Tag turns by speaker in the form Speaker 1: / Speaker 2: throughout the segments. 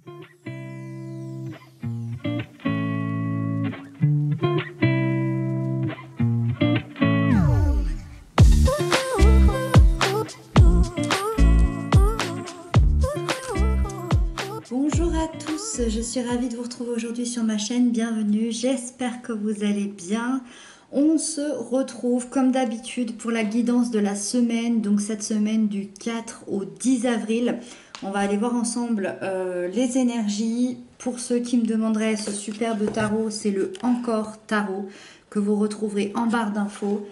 Speaker 1: Bonjour à tous, je suis ravie de vous retrouver aujourd'hui sur ma chaîne, bienvenue, j'espère que vous allez bien. On se retrouve comme d'habitude pour la guidance de la semaine, donc cette semaine du 4 au 10 avril. On va aller voir ensemble les énergies. Pour ceux qui me demanderaient ce superbe tarot, c'est le Encore Tarot que vous retrouverez en barre d'infos.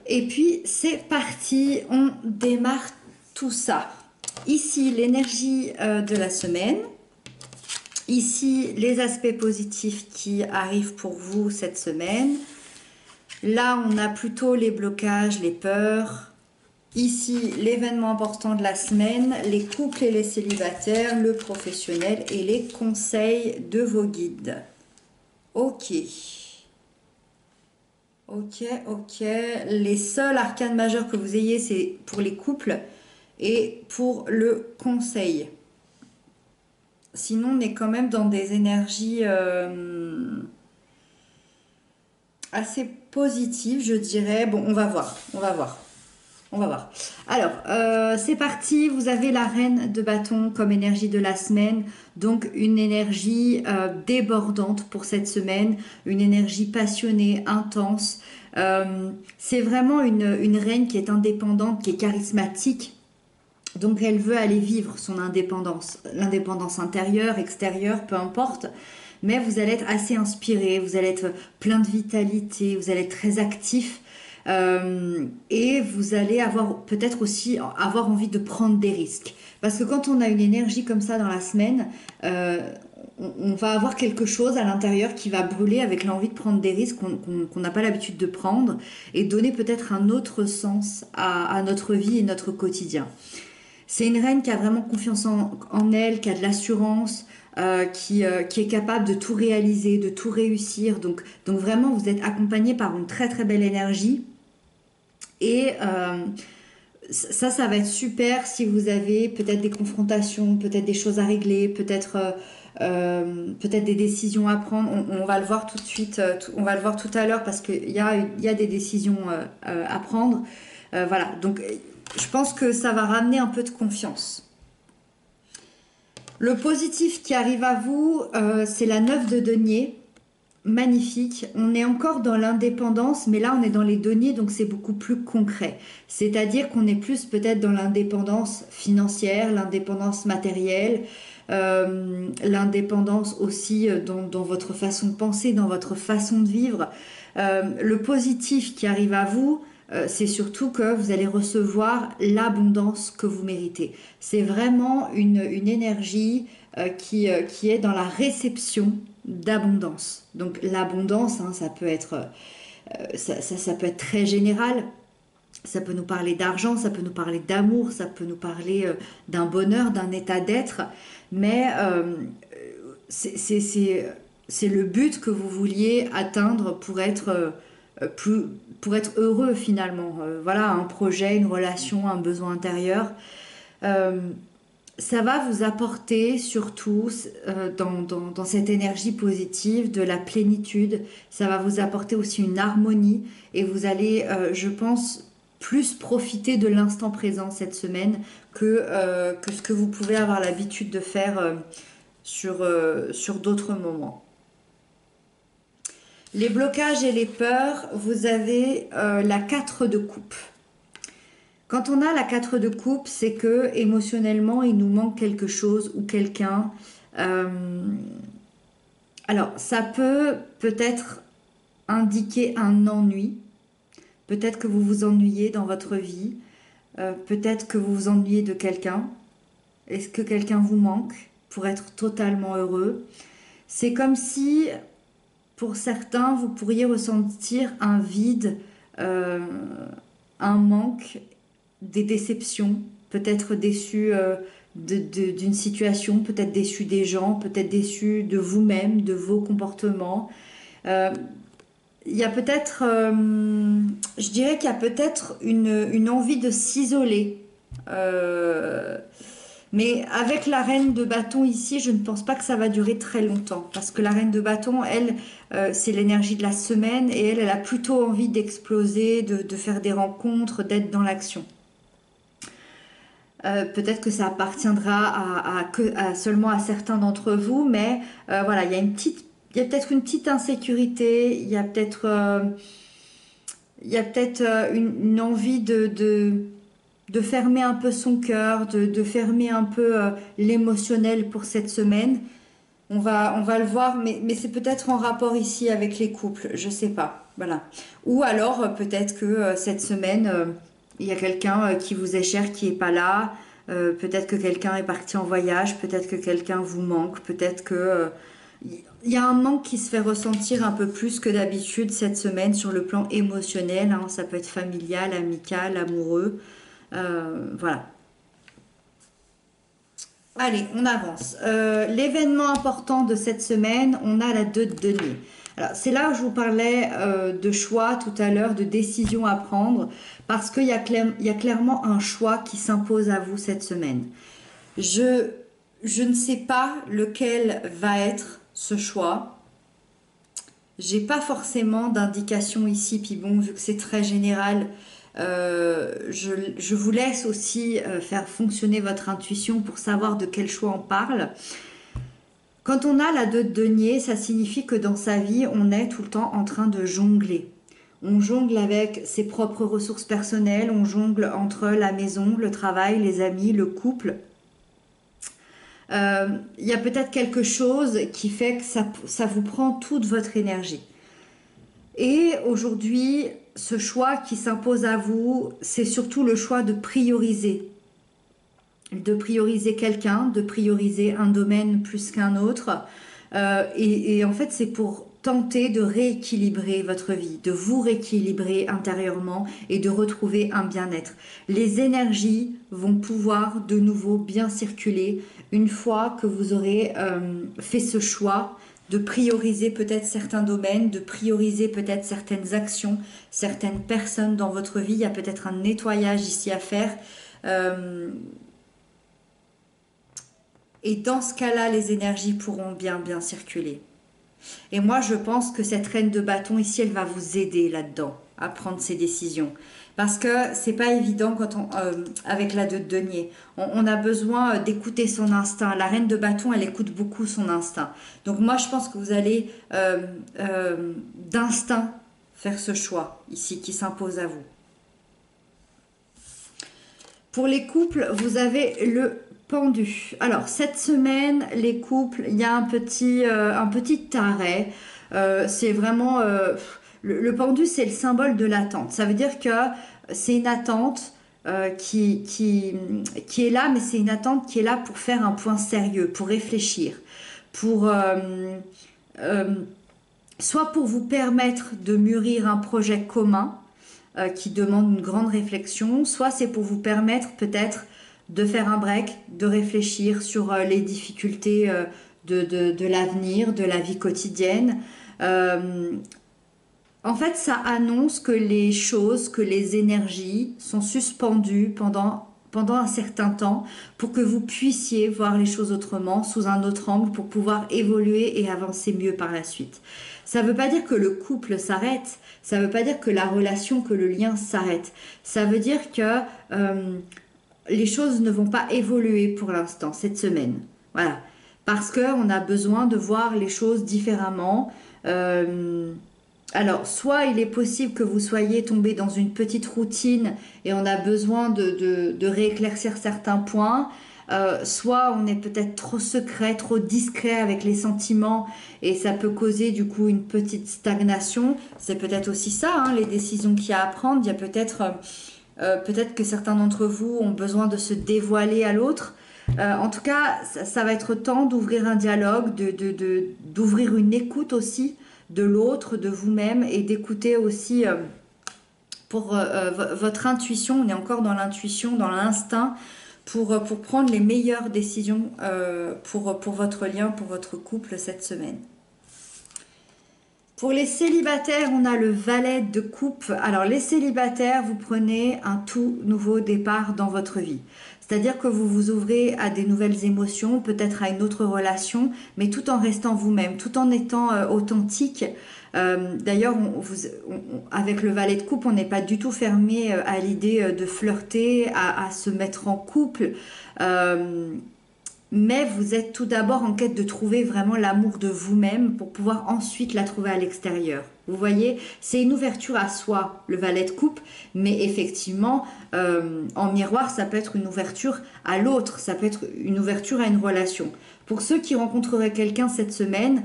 Speaker 1: Et puis c'est parti, on démarre tout ça. Ici l'énergie de la semaine. Ici les aspects positifs qui arrivent pour vous cette semaine. Là on a plutôt les blocages, les peurs. Ici l'événement important de la semaine, les couples et les célibataires, le professionnel et les conseils de vos guides. Ok. Les seuls arcanes majeurs que vous ayez, c'est pour les couples et pour le conseil. Sinon, on est quand même dans des énergies assez positives, je dirais. Bon, on va voir. Alors, c'est parti. Vous avez la reine de bâton comme énergie de la semaine. Donc, une énergie débordante pour cette semaine. Une énergie passionnée, intense. C'est vraiment une reine qui est indépendante, qui est charismatique. Donc, elle veut aller vivre son indépendance. L'indépendance intérieure, extérieure, peu importe. Mais vous allez être assez inspiré. Vous allez être plein de vitalité. Vous allez être très actif. Et vous allez avoir peut-être aussi avoir envie de prendre des risques, parce que quand on a une énergie comme ça dans la semaine, on va avoir quelque chose à l'intérieur qui va brûler avec l'envie de prendre des risques qu'on n'a pas l'habitude de prendre et donner peut-être un autre sens à notre vie et notre quotidien. C'est une reine qui a vraiment confiance en elle, qui a de l'assurance, qui est capable de tout réaliser, de tout réussir. Donc vraiment, vous êtes accompagné par une très très belle énergie. Et ça va être super si vous avez peut-être des confrontations, peut-être des choses à régler, peut-être des décisions à prendre. On va le voir tout de suite, on va le voir tout à l'heure parce qu'il y a des décisions à prendre. Voilà, donc je pense que ça va ramener un peu de confiance. Le positif qui arrive à vous, c'est la 9 de denier. Magnifique, on est encore dans l'indépendance, mais là on est dans les deniers, donc c'est beaucoup plus concret. C'est-à-dire qu'on est plus peut-être dans l'indépendance financière, l'indépendance matérielle, l'indépendance aussi dans votre façon de penser, dans votre façon de vivre. Le positif qui arrive à vous, c'est surtout que vous allez recevoir l'abondance que vous méritez. C'est vraiment une énergie qui est dans la réception d'abondance. Donc l'abondance, hein, ça peut être ça peut être très général. Ça peut nous parler d'argent, ça peut nous parler d'amour, ça peut nous parler d'un bonheur, d'un état d'être. Mais c'est le but que vous vouliez atteindre pour être pour être heureux finalement. Voilà, un projet, une relation, un besoin intérieur. Ça va vous apporter surtout dans cette énergie positive de la plénitude. Ça va vous apporter aussi une harmonie et vous allez, je pense, plus profiter de l'instant présent cette semaine que ce que vous pouvez avoir l'habitude de faire sur d'autres moments. Les blocages et les peurs, vous avez la 4 de coupe. Quand on a la 4 de coupe, c'est que émotionnellement, il nous manque quelque chose ou quelqu'un. Alors, ça peut-être indiquer un ennui. Peut-être que vous vous ennuyez dans votre vie. Peut-être que vous vous ennuyez de quelqu'un. Est-ce que quelqu'un vous manque pour être totalement heureux? C'est comme si, pour certains, vous pourriez ressentir un vide, un manque, des déceptions, peut-être déçu d'une situation, peut-être déçu des gens, peut-être déçu de vous-même, de vos comportements. Il y a peut-être, je dirais qu'il y a peut-être une envie de s'isoler. Mais avec la reine de bâton ici, je ne pense pas que ça va durer très longtemps. Parce que la reine de bâton, elle, c'est l'énergie de la semaine et elle a plutôt envie d'exploser, de faire des rencontres, d'être dans l'action. Peut-être que ça appartiendra seulement à certains d'entre vous, mais voilà, il y a peut-être une petite insécurité, il y a peut-être une envie de fermer un peu son cœur, de fermer un peu l'émotionnel pour cette semaine. On va le voir, mais c'est peut-être en rapport ici avec les couples, je sais pas. Voilà. Ou alors peut-être que cette semaine, il y a quelqu'un qui vous est cher qui est pas là. Peut-être que quelqu'un est parti en voyage, peut-être que quelqu'un vous manque, peut-être que il y a un manque qui se fait ressentir un peu plus que d'habitude cette semaine sur le plan émotionnel, hein. Ça peut être familial, amical, amoureux. Voilà. Allez, on avance. L'événement important de cette semaine, on a la 2 de denier. Alors, c'est là où je vous parlais de choix tout à l'heure, de décisions à prendre, parce qu'il y a il y a clairement un choix qui s'impose à vous cette semaine. Je, je ne sais pas lequel va être ce choix. J'ai pas forcément d'indication ici, puis bon, vu que c'est très général, je vous laisse aussi faire fonctionner votre intuition pour savoir de quel choix on parle. Quand on a la 2 de denier, ça signifie que dans sa vie, on est tout le temps en train de jongler. On jongle avec ses propres ressources personnelles, on jongle entre la maison, le travail, les amis, le couple. Il y a peut-être quelque chose qui fait que ça vous prend toute votre énergie. Et aujourd'hui, ce choix qui s'impose à vous, c'est surtout le choix de prioriser. De prioriser quelqu'un, de prioriser un domaine plus qu'un autre. Et en fait, c'est pour tenter de rééquilibrer votre vie, de vous rééquilibrer intérieurement et de retrouver un bien-être. Les énergies vont pouvoir de nouveau bien circuler une fois que vous aurez fait ce choix de prioriser peut-être certains domaines, de prioriser peut-être certaines actions, certaines personnes dans votre vie. Il y a peut-être un nettoyage ici à faire. Et dans ce cas-là, les énergies pourront bien circuler. Et moi, je pense que cette reine de bâton ici, elle va vous aider là-dedans à prendre ces décisions. Parce que c'est pas évident quand avec la 2 de denier. On a besoin d'écouter son instinct. La reine de bâton, elle écoute beaucoup son instinct. Donc moi, je pense que vous allez d'instinct faire ce choix ici qui s'impose à vous. Pour les couples, vous avez le pendu. Alors, cette semaine, les couples, il y a un petit arrêt. C'est vraiment... le pendu, c'est le symbole de l'attente. Ça veut dire que c'est une attente qui est là, mais c'est une attente qui est là pour faire un point sérieux, pour réfléchir, pour... soit pour vous permettre de mûrir un projet commun qui demande une grande réflexion, soit c'est pour vous permettre peut-être de faire un break, de réfléchir sur les difficultés de l'avenir, de la vie quotidienne. En fait, ça annonce que les choses, que les énergies sont suspendues pendant un certain temps pour que vous puissiez voir les choses autrement, sous un autre angle, pour pouvoir évoluer et avancer mieux par la suite. Ça ne veut pas dire que le couple s'arrête, ça ne veut pas dire que la relation, que le lien s'arrête. Ça veut dire que les choses ne vont pas évoluer pour l'instant, cette semaine. Voilà. Parce qu'on a besoin de voir les choses différemment. Alors, soit il est possible que vous soyez tombé dans une petite routine et on a besoin de rééclaircir certains points. Soit on est peut-être trop secret, trop discret avec les sentiments et ça peut causer du coup une petite stagnation. C'est peut-être aussi ça, hein, les décisions qu'il y a à prendre. Il y a peut-être que certains d'entre vous ont besoin de se dévoiler à l'autre. En tout cas, ça va être temps d'ouvrir un dialogue, d'ouvrir une écoute aussi de l'autre, de vous-même et d'écouter aussi pour votre intuition. On est encore dans l'intuition, dans l'instinct pour prendre les meilleures décisions pour votre lien, pour votre couple cette semaine. Pour les célibataires, on a le valet de coupe. Alors les célibataires, vous prenez un tout nouveau départ dans votre vie. C'est-à-dire que vous vous ouvrez à des nouvelles émotions, peut-être à une autre relation, mais tout en restant vous-même, tout en étant authentique. D'ailleurs, avec le valet de coupe, on n'est pas du tout fermé à l'idée de flirter, à se mettre en couple. Euh, mais vous êtes tout d'abord en quête de trouver vraiment l'amour de vous-même pour pouvoir ensuite la trouver à l'extérieur. Vous voyez, c'est une ouverture à soi, le valet de coupe, mais effectivement, en miroir, ça peut être une ouverture à l'autre, ça peut être une ouverture à une relation. Pour ceux qui rencontreraient quelqu'un cette semaine,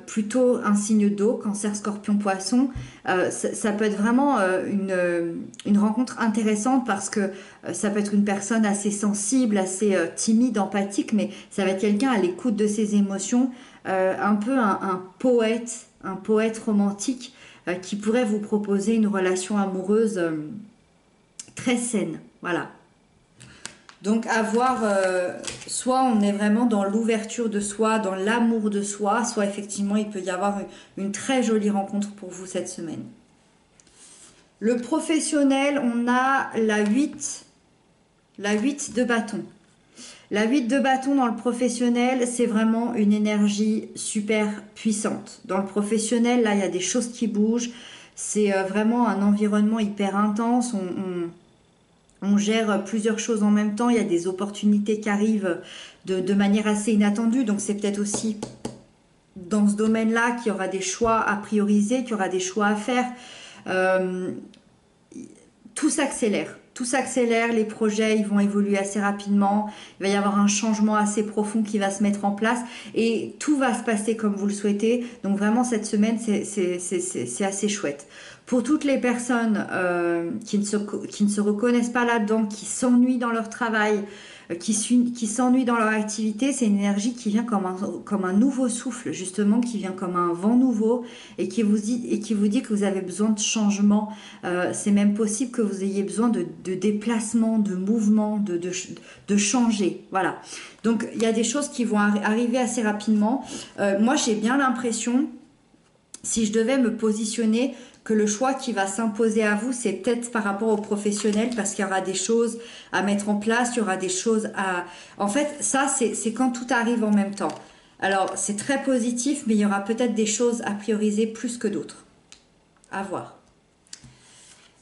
Speaker 1: plutôt un signe d'eau, cancer, scorpion, poisson, ça peut être vraiment une rencontre intéressante parce que ça peut être une personne assez sensible, assez timide, empathique, mais ça va être quelqu'un à l'écoute de ses émotions, un peu un poète romantique qui pourrait vous proposer une relation amoureuse très saine. Voilà. Donc avoir, soit on est vraiment dans l'ouverture de soi, dans l'amour de soi, soit effectivement il peut y avoir une très jolie rencontre pour vous cette semaine. Le professionnel, on a la 8 de bâton. La 8 de bâton dans le professionnel, c'est vraiment une énergie super puissante. Dans le professionnel, là, il y a des choses qui bougent. C'est vraiment un environnement hyper intense. On gère plusieurs choses en même temps. Il y a des opportunités qui arrivent de manière assez inattendue. Donc, c'est peut-être aussi dans ce domaine-là qu'il y aura des choix à prioriser, qu'il y aura des choix à faire. Tout s'accélère. Tout s'accélère, les projets ils vont évoluer assez rapidement, il va y avoir un changement assez profond qui va se mettre en place et tout va se passer comme vous le souhaitez. Donc vraiment cette semaine c'est assez chouette. Pour toutes les personnes qui ne se reconnaissent pas là-dedans, qui s'ennuient dans leur travail, qui s'ennuient dans leur activité, c'est une énergie qui vient comme un nouveau souffle, justement, qui vient comme un vent nouveau et qui vous dit que vous avez besoin de changement. C'est même possible que vous ayez besoin de déplacement, de mouvement, de changer. Voilà. Donc, il y a des choses qui vont arriver assez rapidement. Moi, j'ai bien l'impression, si je devais me positionner, que le choix qui va s'imposer à vous, c'est peut-être par rapport aux professionnels, parce qu'il y aura des choses à mettre en place, il y aura des choses à... En fait, ça, c'est quand tout arrive en même temps. Alors, c'est très positif, mais il y aura peut-être des choses à prioriser plus que d'autres. À voir.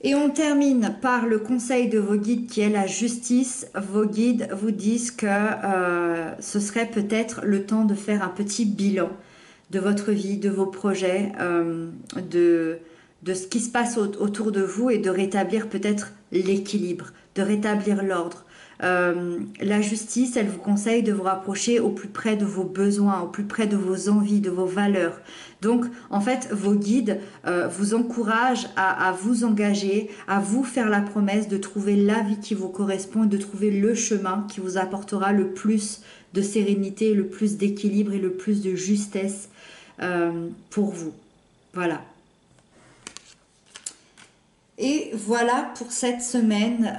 Speaker 1: Et on termine par le conseil de vos guides qui est la justice. Vos guides vous disent que ce serait peut-être le temps de faire un petit bilan de votre vie, de vos projets, de ce qui se passe autour de vous et de rétablir peut-être l'équilibre, de rétablir l'ordre. La justice, elle vous conseille de vous rapprocher au plus près de vos besoins, au plus près de vos envies, de vos valeurs. Donc, en fait, vos guides vous encouragent à vous engager, à vous faire la promesse de trouver la vie qui vous correspond et de trouver le chemin qui vous apportera le plus de sérénité, le plus d'équilibre et le plus de justesse pour vous. Voilà. Et voilà pour cette semaine.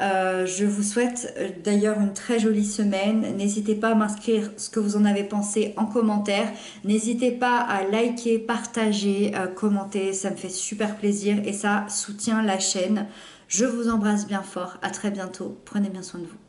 Speaker 1: Je vous souhaite d'ailleurs une très jolie semaine. N'hésitez pas à m'inscrire ce que vous en avez pensé en commentaire. N'hésitez pas à liker, partager, commenter. Ça me fait super plaisir et ça soutient la chaîne. Je vous embrasse bien fort. À très bientôt. Prenez bien soin de vous.